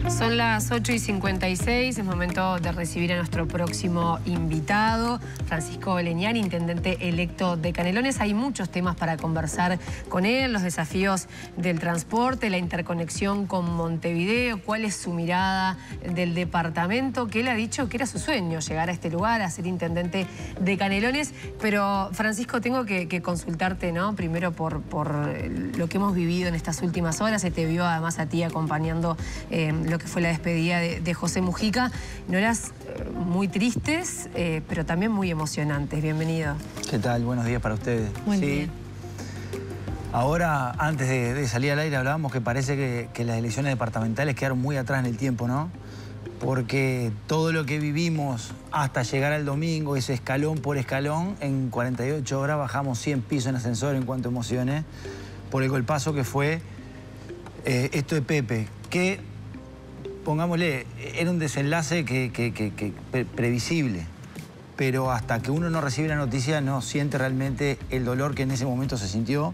Son las 8:56, es momento de recibir a nuestro próximo invitado, Francisco Leñani, intendente electo de Canelones. Hay muchos temas para conversar con él, los desafíos del transporte, la interconexión con Montevideo, cuál es su mirada del departamento, que él ha dicho que era su sueño llegar a este lugar, a ser intendente de Canelones. Pero, Francisco, tengo que consultarte, ¿no? Primero por lo que hemos vivido en estas últimas horas. Se te vio además a ti acompañando lo que fue la despedida de José Mujica. No eras muy tristes, pero también muy emocionantes. Bienvenido. ¿Qué tal? Buenos días para ustedes. Buen día. Ahora, antes de salir al aire, hablábamos que parece que las elecciones departamentales quedaron muy atrás en el tiempo, ¿no? Porque todo lo que vivimos hasta llegar al domingo, ese escalón por escalón, en 48 horas bajamos 100 pisos en ascensor en cuanto a emociones, por el golpazo que fue esto de Pepe, que, pongámosle, era un desenlace previsible, pero hasta que uno no recibe la noticia no siente realmente el dolor que en ese momento se sintió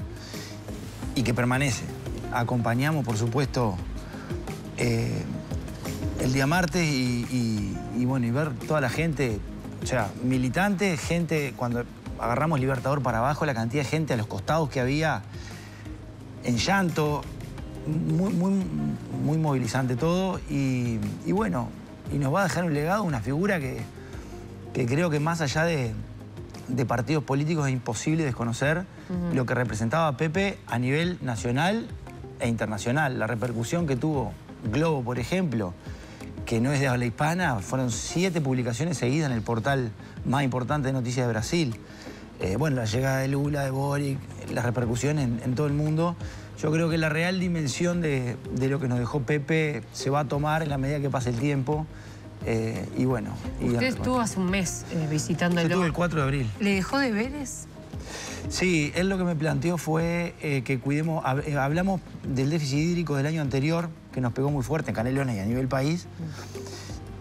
y que permanece. Acompañamos, por supuesto, el día martes y ver toda la gente, o sea, militantes, gente, cuando agarramos Libertador para abajo, la cantidad de gente a los costados que había en llanto, muy movilizante todo y nos va a dejar un legado, una figura que creo que más allá de partidos políticos es imposible desconocer lo que representaba Pepe a nivel nacional e internacional. La repercusión que tuvo Globo, por ejemplo, que no es de habla hispana, fueron 7 publicaciones seguidas en el portal más importante de noticias de Brasil. La llegada de Lula, de Boric, la repercusión en todo el mundo. Yo creo que la real dimensión de lo que nos dejó Pepe se va a tomar en la medida que pase el tiempo. Usted estuvo hace un mes visitándolo. Yo estuve el 4 de abril. ¿Le dejó deberes? Sí, él lo que me planteó fue que cuidemos... Hablamos del déficit hídrico del año anterior, que nos pegó muy fuerte en Canelones y a nivel país,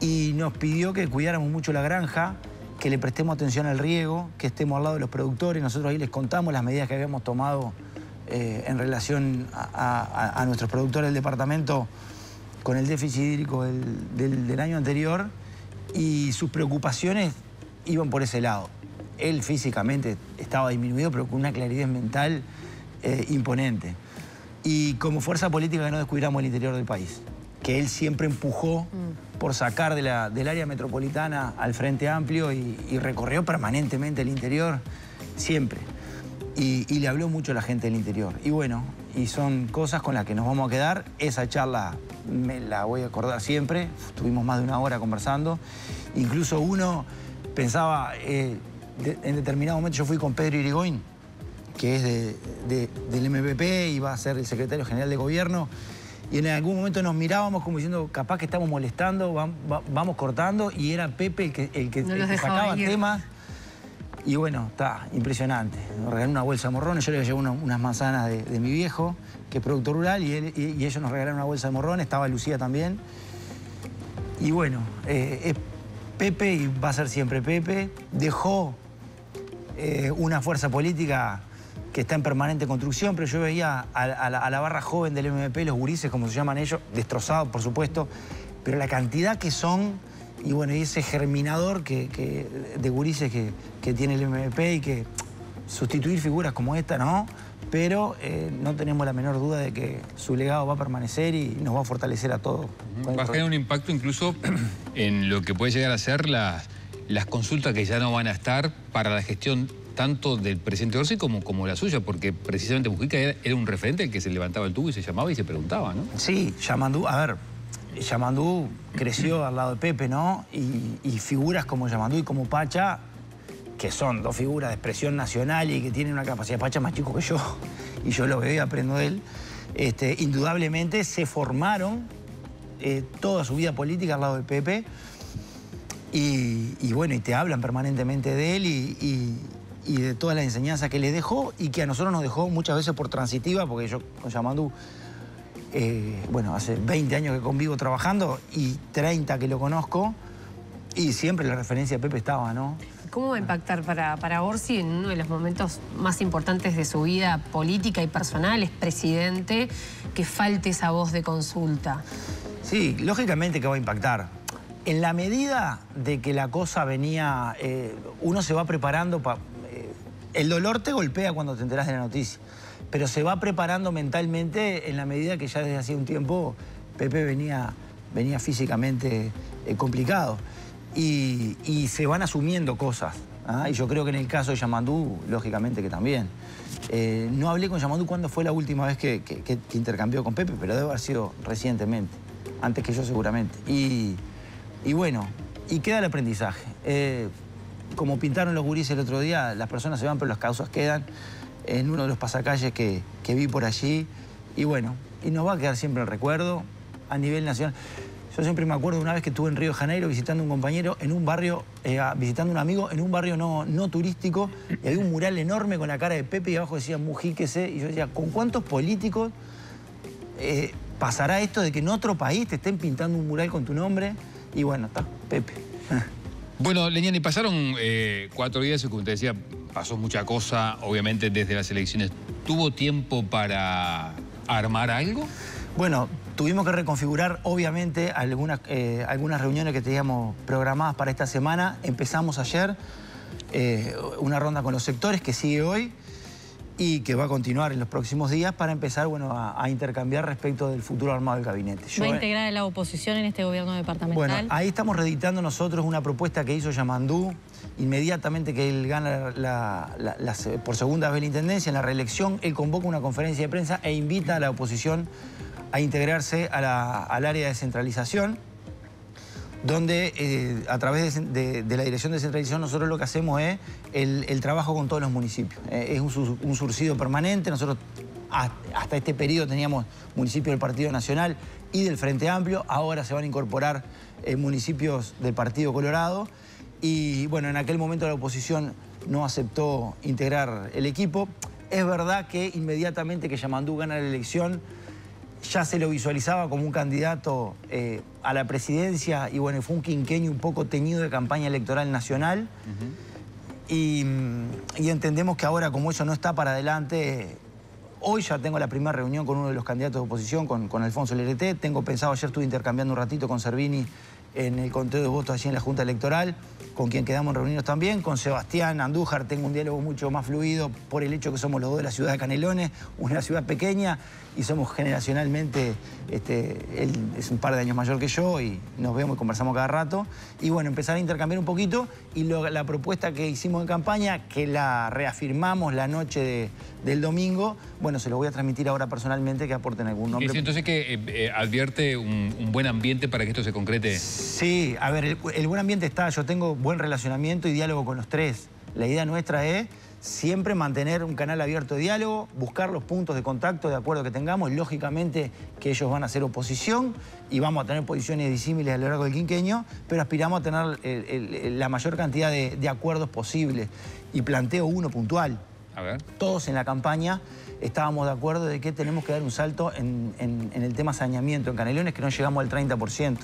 y nos pidió que cuidáramos mucho la granja, que le prestemos atención al riego, que estemos al lado de los productores. Nosotros ahí les contamos las medidas que habíamos tomado en relación a nuestros productores del departamento con el déficit hídrico del año anterior, y sus preocupaciones iban por ese lado. Él físicamente estaba disminuido, pero con una claridad mental imponente. Y como fuerza política que no descuidamos el interior del país, que él siempre empujó por sacar del área metropolitana al Frente Amplio y recorrió permanentemente el interior, siempre. Y le habló mucho a la gente del interior. Y son cosas con las que nos vamos a quedar. Esa charla me la voy a acordar siempre. Estuvimos más de una hora conversando. Incluso uno pensaba, en determinado momento yo fui con Pedro Irigoyen, que es del MPP y va a ser el secretario general de gobierno. Y en algún momento nos mirábamos como diciendo, capaz que estamos molestando, vamos cortando. Y era Pepe el que sacaba temas. Y está impresionante. Nos regaló una bolsa de morrones, yo le llevé unas manzanas de mi viejo, que es productor rural, y ellos nos regalaron una bolsa de morrones, estaba Lucía también. Y es Pepe y va a ser siempre Pepe. Dejó una fuerza política que está en permanente construcción, pero yo veía a la barra joven del MPP, los gurises, como se llaman ellos, destrozados, por supuesto, pero la cantidad que son... Y ese germinador de gurises que tiene el MPP, y que sustituir figuras como esta, ¿no? Pero no tenemos la menor duda de que su legado va a permanecer y nos va a fortalecer a todos. Va a generar un impacto incluso en lo que puede llegar a ser las consultas que ya no van a estar para la gestión tanto del presidente Orsi como la suya, porque precisamente Mujica era un referente al que se levantaba el tubo y se llamaba y se preguntaba, ¿no? Sí, Yamandú, a ver... Yamandú creció al lado de Pepe, ¿no? Y figuras como Yamandú y como Pacha, que son dos figuras de expresión nacional y que tienen una capacidad, Pacha más chico que yo, y yo lo veo y aprendo de él, indudablemente se formaron toda su vida política al lado de Pepe y te hablan permanentemente de él y de todas las enseñanzas que le dejó y que a nosotros nos dejó muchas veces por transitiva, porque yo con Yamandú... hace 20 años que convivo trabajando y 30 que lo conozco, y siempre la referencia a Pepe estaba, ¿no? ¿Cómo va a impactar para Orsi en uno de los momentos más importantes de su vida política y personal? Es presidente, que falte esa voz de consulta. Sí, lógicamente que va a impactar. En la medida de que la cosa venía, uno se va preparando para... el dolor te golpea cuando te enterás de la noticia, pero se va preparando mentalmente en la medida que ya desde hace un tiempo Pepe venía físicamente complicado. Y se van asumiendo cosas. Y yo creo que en el caso de Yamandú, lógicamente que también. No hablé con Yamandú cuándo fue la última vez que intercambió con Pepe, pero debe haber sido recientemente, antes que yo seguramente. Y bueno, y queda el aprendizaje. Como pintaron los gurises el otro día, las personas se van pero las causas quedan, en uno de los pasacalles que vi por allí. Y bueno, y nos va a quedar siempre el recuerdo a nivel nacional. Yo siempre me acuerdo una vez que estuve en Río de Janeiro visitando a un compañero en un barrio, visitando a un amigo en un barrio no turístico, y había un mural enorme con la cara de Pepe y abajo decía Mujíquese, y yo decía, ¿con cuántos políticos pasará esto de que en otro país te estén pintando un mural con tu nombre? Y bueno, está, Pepe. Bueno, Leñani, pasaron 4 días y como te decía, pasó mucha cosa, obviamente desde las elecciones. ¿Tuvo tiempo para armar algo? Bueno, tuvimos que reconfigurar, obviamente, algunas reuniones que teníamos programadas para esta semana. Empezamos ayer una ronda con los sectores que sigue hoy y que va a continuar en los próximos días para empezar, bueno, a intercambiar respecto del futuro armado del gabinete. ¿Va a integrar a la oposición en este gobierno departamental? Bueno, ahí estamos reeditando nosotros una propuesta que hizo Yamandú inmediatamente que él gana por segunda vez la intendencia, en la reelección. Él convoca una conferencia de prensa e invita a la oposición a integrarse al área de descentralización, donde a través de la Dirección de Descentralización nosotros lo que hacemos es el trabajo con todos los municipios. Es un surcido permanente. Nosotros hasta este periodo teníamos municipios del Partido Nacional y del Frente Amplio. Ahora se van a incorporar municipios del Partido Colorado. Y bueno, en aquel momento la oposición no aceptó integrar el equipo. Es verdad que inmediatamente que Yamandú gana la elección, ya se lo visualizaba como un candidato a la presidencia y bueno, fue un quinquenio un poco teñido de campaña electoral nacional. Y entendemos que ahora, como eso no está para adelante, hoy ya tengo la primera reunión con uno de los candidatos de oposición, con Alfonso Lerete. Tengo pensado, ayer estuve intercambiando un ratito con Servini en el conteo de votos allí en la Junta Electoral, con quien quedamos reunidos también. Con Sebastián Andújar tengo un diálogo mucho más fluido por el hecho que somos los dos de la ciudad de Canelones, una ciudad pequeña, y somos generacionalmente, él es un par de años mayor que yo y nos vemos y conversamos cada rato. Y bueno, empezar a intercambiar un poquito y la propuesta que hicimos en campaña, que la reafirmamos la noche del domingo, bueno, se lo voy a transmitir ahora personalmente, que aporten algún nombre. ¿Es entonces que advierte un buen ambiente para que esto se concrete? Sí, a ver, el buen ambiente está, yo tengo buen relacionamiento y diálogo con los tres. La idea nuestra es siempre mantener un canal abierto de diálogo, buscar los puntos de contacto de acuerdo que tengamos. Lógicamente que ellos van a ser oposición y vamos a tener posiciones disímiles a lo largo del quinquenio, pero aspiramos a tener la mayor cantidad de acuerdos posibles. Y planteo uno puntual. A ver. Todos en la campaña estábamos de acuerdo de que tenemos que dar un salto en el tema saneamiento en Canelones, que no llegamos al 30%.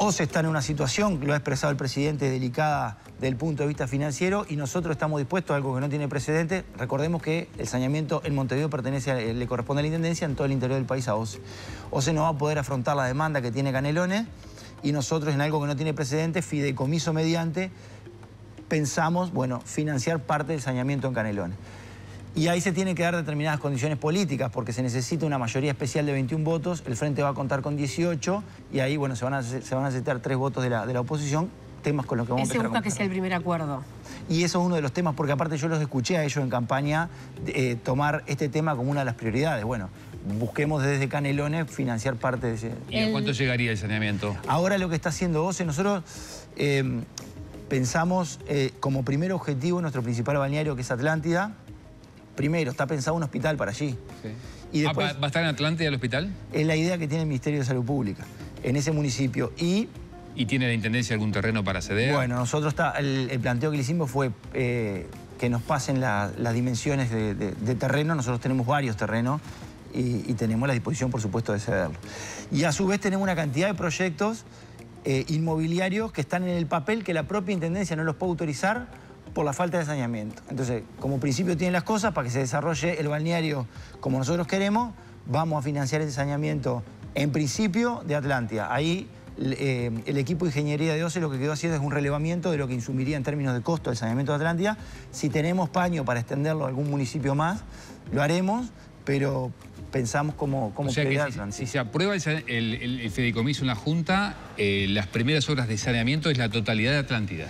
OCE está en una situación, lo ha expresado el presidente, delicada del punto de vista financiero, y nosotros estamos dispuestos a algo que no tiene precedente. Recordemos que el saneamiento en Montevideo le corresponde a la Intendencia, en todo el interior del país a OCE. OCE no va a poder afrontar la demanda que tiene Canelones, y nosotros en algo que no tiene precedente, fideicomiso mediante, pensamos, bueno, financiar parte del saneamiento en Canelones. Y ahí se tienen que dar determinadas condiciones políticas, porque se necesita una mayoría especial de 21 votos, el Frente va a contar con 18, y ahí, bueno, se van a necesitar 3 votos de la oposición, temas con los que vamos a empezar a busca que sea el primer acuerdo. Y eso es uno de los temas, porque aparte yo los escuché a ellos en campaña tomar este tema como una de las prioridades. Bueno, busquemos desde Canelones financiar parte de ese... ¿Y a cuánto llegaría el saneamiento? Ahora lo que está haciendo OCE, nosotros pensamos como primer objetivo nuestro principal balneario, que es Atlántida. Primero, está pensado un hospital para allí. Sí. Y después, ¿va a estar en Atlántida el hospital? Es la idea que tiene el Ministerio de Salud Pública, en ese municipio. ¿Y tiene la Intendencia algún terreno para ceder? Bueno, nosotros el planteo que le hicimos fue que nos pasen las dimensiones de terreno. Nosotros tenemos varios terrenos y tenemos la disposición, por supuesto, de cederlo. Y a su vez tenemos una cantidad de proyectos inmobiliarios que están en el papel que la propia Intendencia no los puede autorizar por la falta de saneamiento. Entonces, como principio tienen las cosas, para que se desarrolle el balneario como nosotros queremos, vamos a financiar ese saneamiento, en principio, de Atlántida. Ahí el equipo de ingeniería de OCE lo que quedó haciendo es un relevamiento de lo que insumiría en términos de costo el saneamiento de Atlántida. Si tenemos paño para extenderlo a algún municipio más, lo haremos, pero pensamos cómo o sea que si se aprueba el fideicomiso en la Junta, las primeras obras de saneamiento es la totalidad de Atlántida.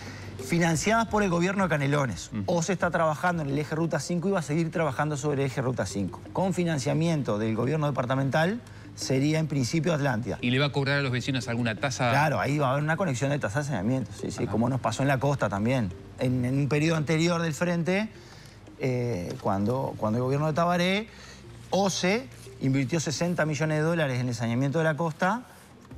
Financiadas por el gobierno de Canelones. OCE está trabajando en el eje Ruta 5 y va a seguir trabajando sobre el eje Ruta 5. Con financiamiento del gobierno departamental sería en principio Atlántida. ¿Y le va a cobrar a los vecinos alguna tasa? Claro, ahí va a haber una conexión de tasa de saneamiento, sí, como nos pasó en la costa también. En un periodo anterior del frente, cuando el gobierno de Tabaré, OCE invirtió 60 millones de dólares en el saneamiento de la costa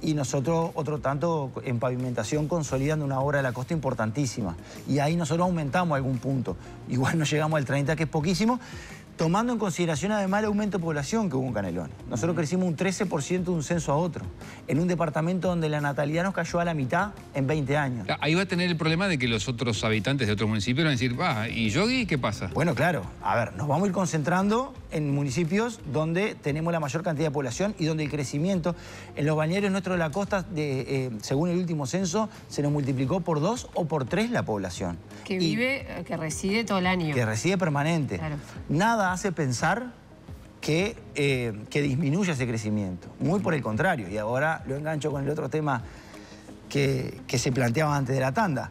y nosotros otro tanto en pavimentación consolidando una obra de la costa importantísima. Y ahí nosotros aumentamos algún punto. Igual no llegamos al 30, que es poquísimo, tomando en consideración además el aumento de población que hubo en Canelones. Nosotros crecimos un 13% de un censo a otro, en un departamento donde la natalidad nos cayó a la mitad en 20 años. Ahí va a tener el problema de que los otros habitantes de otros municipios van a decir, ¿y Yogi qué pasa? Bueno, claro. A ver, nos vamos a ir concentrando en municipios donde tenemos la mayor cantidad de población y donde el crecimiento en los balnearios nuestros de la costa, según el último censo, se nos multiplicó por 2 o por 3 la población. Que reside todo el año. Que reside permanente. Claro. Nada hace pensar que disminuya ese crecimiento. Muy por el contrario. Y ahora lo engancho con el otro tema que se planteaba antes de la tanda.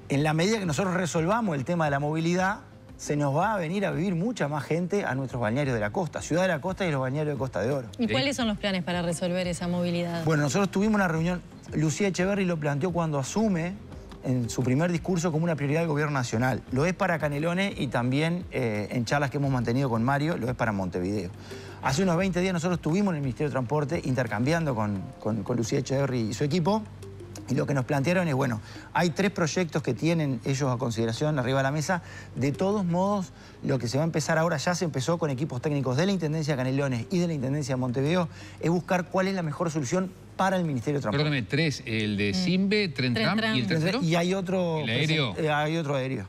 En la medida que nosotros resolvamos el tema de la movilidad, se nos va a venir a vivir mucha más gente a nuestros balnearios de la costa, Ciudad de la Costa y los balnearios de Costa de Oro. ¿Y cuáles son los planes para resolver esa movilidad? Bueno, nosotros tuvimos una reunión, Lucía Echeverri lo planteó cuando asume en su primer discurso como una prioridad del gobierno nacional. Lo es para Canelones y también en charlas que hemos mantenido con Mario, lo es para Montevideo. Hace unos 20 días nosotros estuvimos en el Ministerio de Transporte intercambiando con Lucía Echeverri y su equipo. Y lo que nos plantearon es, bueno, hay 3 proyectos que tienen ellos a consideración arriba de la mesa. De todos modos, lo que se va a empezar ahora, ya se empezó con equipos técnicos de la Intendencia de Canelones y de la Intendencia de Montevideo, es buscar cuál es la mejor solución para el Ministerio de Transporte. Perdóname, 3, el de Simbe, Tren Tram y el tercero. Y hay otro... ¿El aéreo? Hay otro aéreo.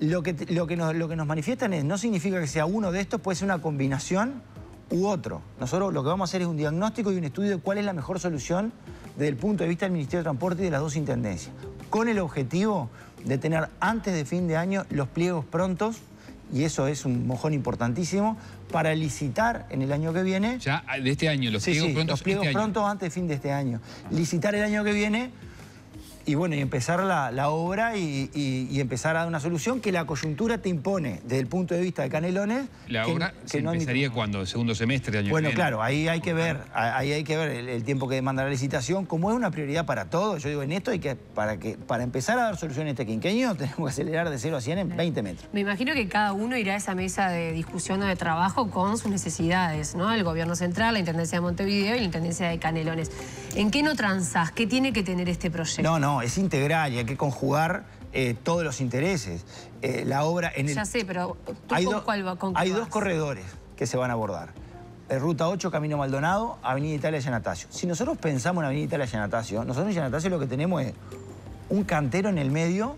Lo que nos manifiestan es, no significa que sea uno de estos, puede ser una combinación u otro. Nosotros lo que vamos a hacer es un diagnóstico y un estudio de cuál es la mejor solución desde el punto de vista del Ministerio de Transporte y de las 2 intendencias, con el objetivo de tener antes de fin de año los pliegos prontos, y eso es un mojón importantísimo, para licitar en el año que viene. Ya de este año, los pliegos prontos. Los pliegos prontos antes de fin de este año. Licitar el año que viene y bueno, y empezar la obra y empezar a dar una solución que la coyuntura te impone desde el punto de vista de Canelones. La obra se empezaría cuando, segundo semestre del año que viene. Claro, ahí hay que ver, el tiempo que demanda la licitación. Como es una prioridad para todos, yo digo, en esto hay que, para empezar a dar solución a este quinquenio, tenemos que acelerar de 0 a 100 en 20 metros. Me imagino que cada uno irá a esa mesa de discusión o de trabajo con sus necesidades, ¿no? El gobierno central, la Intendencia de Montevideo y la Intendencia de Canelones. ¿En qué no transás? ¿Qué tiene que tener este proyecto? No, es integral y hay que conjugar todos los intereses. La obra en el... Ya sé, pero ¿tú con hay 2 corredores que se van a abordar. Ruta 8, Camino Maldonado, Avenida Italia Yanatacio. Si nosotros pensamos en Avenida Italia Yanatacio, nosotros en Yanatacio lo que tenemos es un cantero en el medio,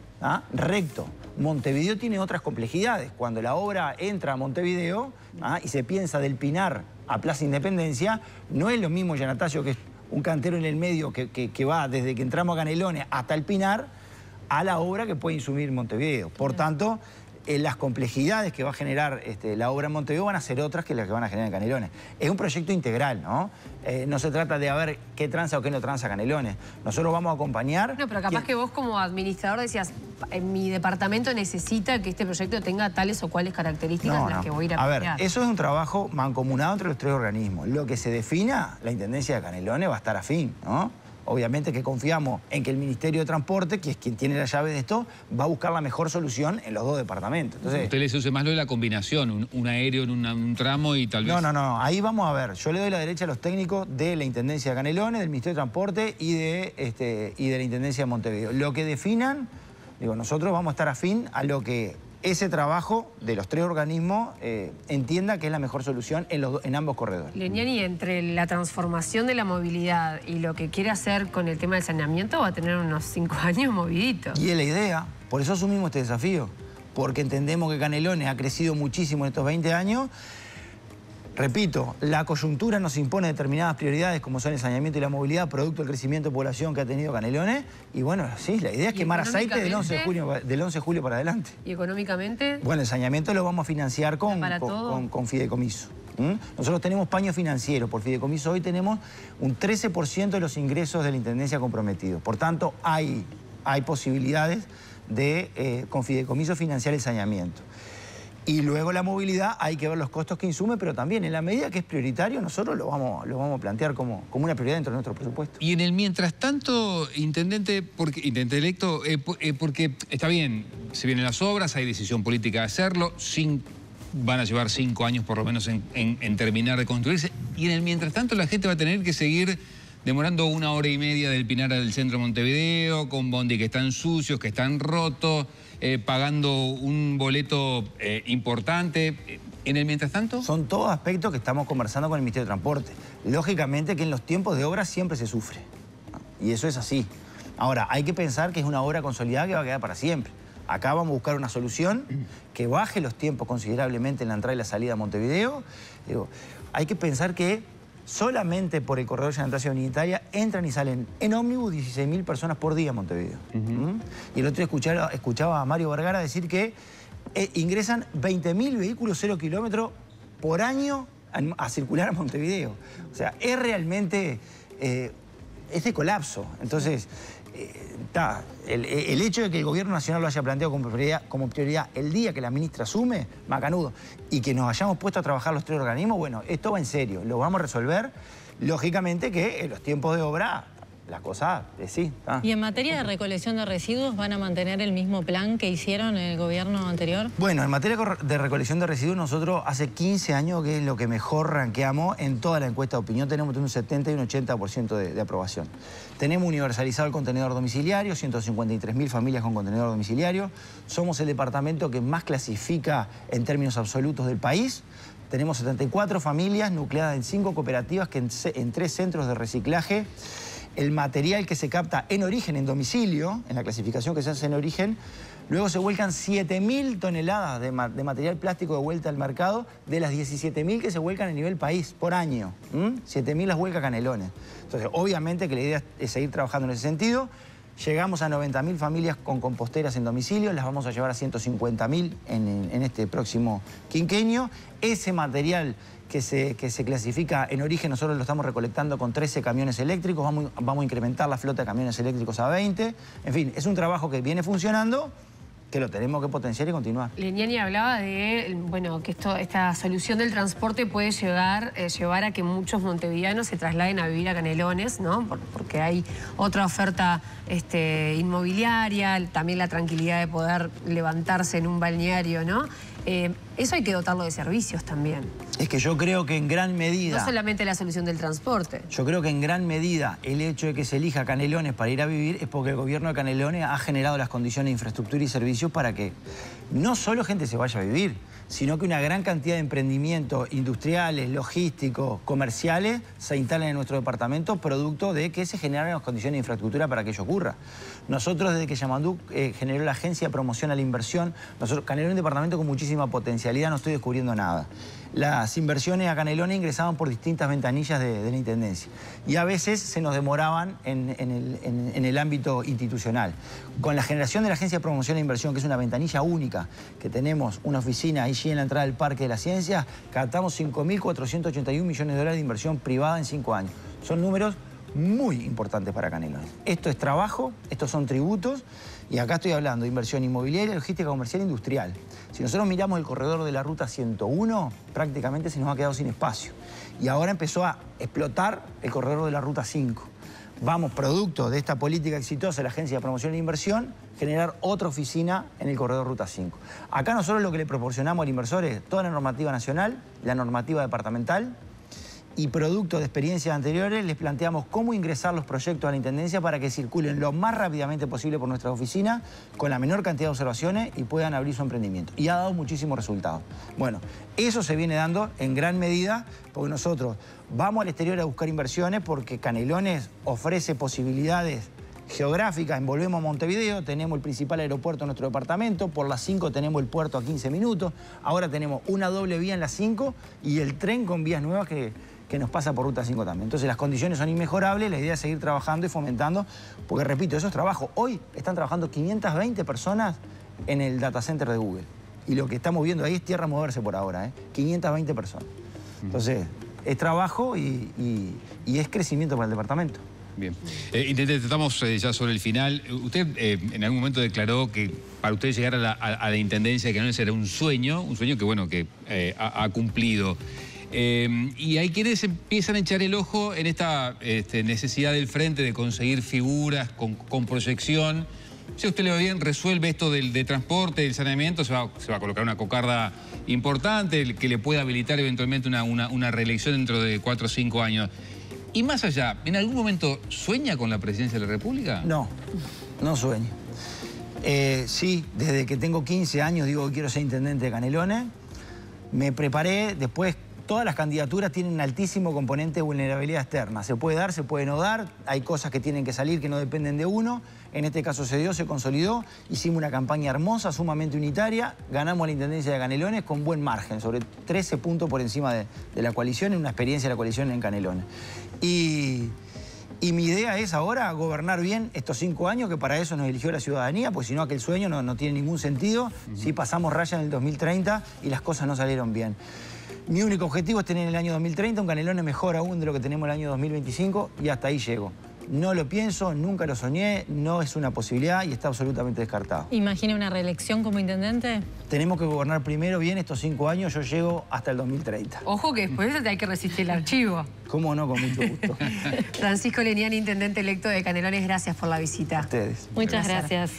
recto. Montevideo tiene otras complejidades. Cuando la obra entra a Montevideo y se piensa del Pinar a Plaza Independencia, no es lo mismo Yanatacio, que es un cantero en el medio que va desde que entramos a Canelones hasta el Pinar, a la obra que puede insumir Montevideo. Por tanto, las complejidades que va a generar la obra en Montevideo van a ser otras que las que van a generar en Canelones. Es un proyecto integral, ¿no? No se trata de a ver qué tranza o qué no tranza Canelones. Nosotros vamos a acompañar... No, pero capaz que vos como administrador decías, mi departamento necesita que este proyecto tenga tales o cuales características las que voy a ir a ver, eso es un trabajo mancomunado entre los 3 organismos. Lo que se defina, la Intendencia de Canelones va a estar afín, ¿no? Obviamente que confiamos en que el Ministerio de Transporte, que es quien tiene la llave de esto, va a buscar la mejor solución en los 2 departamentos. Entonces, usted les use más lo de la combinación, un aéreo en un tramo y tal vez... No, ahí vamos a ver. Yo le doy la derecha a los técnicos de la Intendencia de Canelones, del Ministerio de Transporte y de la Intendencia de Montevideo. Lo que definan, digo, nosotros vamos a estar afín a lo que ese trabajo de los 3 organismos entienda que es la mejor solución en ambos corredores. Leniani, entre la transformación de la movilidad y lo que quiere hacer con el tema del saneamiento, va a tener unos 5 años moviditos. Y es la idea, por eso asumimos este desafío, porque entendemos que Canelones ha crecido muchísimo en estos 20 años. Repito, la coyuntura nos impone determinadas prioridades como son el saneamiento y la movilidad, producto del crecimiento de población que ha tenido Canelones. Y bueno, sí, la idea es quemar aceite del 11 de julio para adelante. ¿Y económicamente? Bueno, el saneamiento lo vamos a financiar con fideicomiso. Nosotros tenemos paño financiero por fideicomiso. Hoy tenemos un 13% de los ingresos de la Intendencia comprometidos. Por tanto, hay posibilidades de con fideicomiso financiar el saneamiento. Y luego la movilidad, hay que ver los costos que insume, pero también en la medida que es prioritario, nosotros lo vamos a plantear como una prioridad dentro de nuestro presupuesto. Y en el mientras tanto, intendente electo, porque está bien, se vienen las obras, hay decisión política de hacerlo, van a llevar 5 años por lo menos en terminar de construirse, y en el mientras tanto la gente va a tener que seguir demorando 1 hora y media del Pinar al centro de Montevideo, con bondi que están sucios, que están rotos, pagando un boleto importante. ¿En el mientras tanto? Son todos aspectos que estamos conversando con el Ministerio de Transporte. Lógicamente que en los tiempos de obra siempre se sufre. Y eso es así. Ahora, hay que pensar que es una obra consolidada que va a quedar para siempre. Acá vamos a buscar una solución que baje los tiempos considerablemente en la entrada y la salida a Montevideo. Hay que pensar que solamente por el corredor Llananta Unitaria entran y salen en ómnibus 16.000 personas por día a Montevideo. Y el otro día escuchaba a Mario Vergara decir que ingresan 20.000 vehículos 0 kilómetros por año a circular a Montevideo. O sea, es realmente es de colapso. Entonces, el hecho de que el Gobierno Nacional lo haya planteado como prioridad el día que la ministra asume, macanudo, y que nos hayamos puesto a trabajar los 3 organismos, bueno, esto va en serio, lo vamos a resolver. Lógicamente que en los tiempos de obra, la cosa sí. ¿Y en materia de recolección de residuos van a mantener el mismo plan que hicieron en el gobierno anterior? Bueno, en materia de recolección de residuos, nosotros hace 15 años que es lo que mejor ranqueamos en toda la encuesta de opinión. Tenemos un 70 y un 80% de aprobación. Tenemos universalizado el contenedor domiciliario, 153.000 familias con contenedor domiciliario. Somos el departamento que más clasifica en términos absolutos del país. Tenemos 74 familias nucleadas en 5 cooperativas que en 3 centros de reciclaje. El material que se capta en origen, en domicilio, en la clasificación que se hace en origen, luego se vuelcan 7.000 toneladas de material plástico de vuelta al mercado, de las 17.000 que se vuelcan a nivel país por año. 7.000 las vuelca Canelones. Entonces, obviamente que la idea es seguir trabajando en ese sentido. Llegamos a 90.000 familias con composteras en domicilio, las vamos a llevar a 150.000 en este próximo quinquenio. Ese material que se clasifica en origen, nosotros lo estamos recolectando con 13 camiones eléctricos, vamos a incrementar la flota de camiones eléctricos a 20. En fin, es un trabajo que viene funcionando, que lo tenemos que potenciar y continuar. Leniani hablaba de, bueno, que esta solución del transporte puede llevar a que muchos montevideanos se trasladen a vivir a Canelones, ¿no? Porque hay otra oferta inmobiliaria, también la tranquilidad de poder levantarse en un balneario, ¿no? Eso hay que dotarlo de servicios también. Es que yo creo que en gran medida... No solamente la solución del transporte. Yo creo que en gran medida el hecho de que se elija Canelones para ir a vivir es porque el gobierno de Canelones ha generado las condiciones de infraestructura y servicios para que no solo gente se vaya a vivir, sino que una gran cantidad de emprendimientos industriales, logísticos, comerciales se instalen en nuestro departamento producto de que se generaron las condiciones de infraestructura para que ello ocurra. Nosotros, desde que Yamandu generó la Agencia de Promoción a la Inversión, Canelones es un departamento con muchísima potencialidad, no estoy descubriendo nada. Las inversiones a Canelones ingresaban por distintas ventanillas de la Intendencia y a veces se nos demoraban en el ámbito institucional. Con la generación de la Agencia de Promoción e Inversión, que es una ventanilla única, que tenemos una oficina allí en la entrada del Parque de la Ciencia, captamos 5.481 millones de dólares de inversión privada en 5 años. Son números muy importantes para Canelones. Esto es trabajo, estos son tributos, y acá estoy hablando de inversión inmobiliaria, logística comercial e industrial. Si nosotros miramos el corredor de la Ruta 101, prácticamente se nos ha quedado sin espacio. Y ahora empezó a explotar el corredor de la Ruta 5. Vamos, producto de esta política exitosa de la Agencia de Promoción e Inversión, generar otra oficina en el corredor Ruta 5. Acá nosotros lo que le proporcionamos al inversor es toda la normativa nacional, la normativa departamental, y producto de experiencias anteriores les planteamos cómo ingresar los proyectos a la Intendencia para que circulen lo más rápidamente posible por nuestras oficinas, con la menor cantidad de observaciones y puedan abrir su emprendimiento. Y ha dado muchísimos resultados. Bueno, eso se viene dando en gran medida porque nosotros vamos al exterior a buscar inversiones porque Canelones ofrece posibilidades geográficas. Envolvemos a Montevideo, tenemos el principal aeropuerto en nuestro departamento, por las 5 tenemos el puerto a 15 minutos, ahora tenemos una doble vía en las 5 y el tren con vías nuevas que nos pasa por Ruta 5 también. Entonces las condiciones son inmejorables, la idea es seguir trabajando y fomentando, porque repito, eso es trabajo. Hoy están trabajando 520 personas en el data center de Google. Y lo que estamos viendo ahí es tierra moverse por ahora, 520 personas. Entonces, es trabajo y es crecimiento para el departamento. Bien. Intendente, estamos ya sobre el final. Usted en algún momento declaró que para usted llegar a la Intendencia de Canelones era un sueño que bueno, que ha cumplido. Y hay quienes empiezan a echar el ojo en esta necesidad del frente de conseguir figuras con proyección. Si a usted le va bien, resuelve esto de transporte, del saneamiento, se va a colocar una cocarda importante que le pueda habilitar eventualmente una reelección dentro de 4 o 5 años. Y más allá, ¿en algún momento sueña con la presidencia de la República? No, no sueño. Sí, desde que tengo 15 años digo que quiero ser intendente de Canelones. Me preparé, después todas las candidaturas tienen un altísimo componente de vulnerabilidad externa. Se puede dar, se puede no dar, hay cosas que tienen que salir que no dependen de uno. En este caso se dio, se consolidó, hicimos una campaña hermosa, sumamente unitaria, ganamos la Intendencia de Canelones con buen margen, sobre 13 puntos por encima de la coalición, en una experiencia de la coalición en Canelones. Y mi idea es ahora gobernar bien estos 5 años, que para eso nos eligió la ciudadanía, porque si no aquel sueño no tiene ningún sentido. Si pasamos raya en el 2030 y las cosas no salieron bien. Mi único objetivo es tener en el año 2030 un Canelones mejor aún de lo que tenemos el año 2025 y hasta ahí llego. No lo pienso, nunca lo soñé, no es una posibilidad y está absolutamente descartado. ¿Imagina una reelección como intendente? Tenemos que gobernar primero bien estos 5 años, yo llego hasta el 2030. Ojo que después hay que resistir el archivo. ¿Cómo no? Con mucho gusto. Francisco Leniani, intendente electo de Canelones, gracias por la visita. A ustedes. Muchas gracias.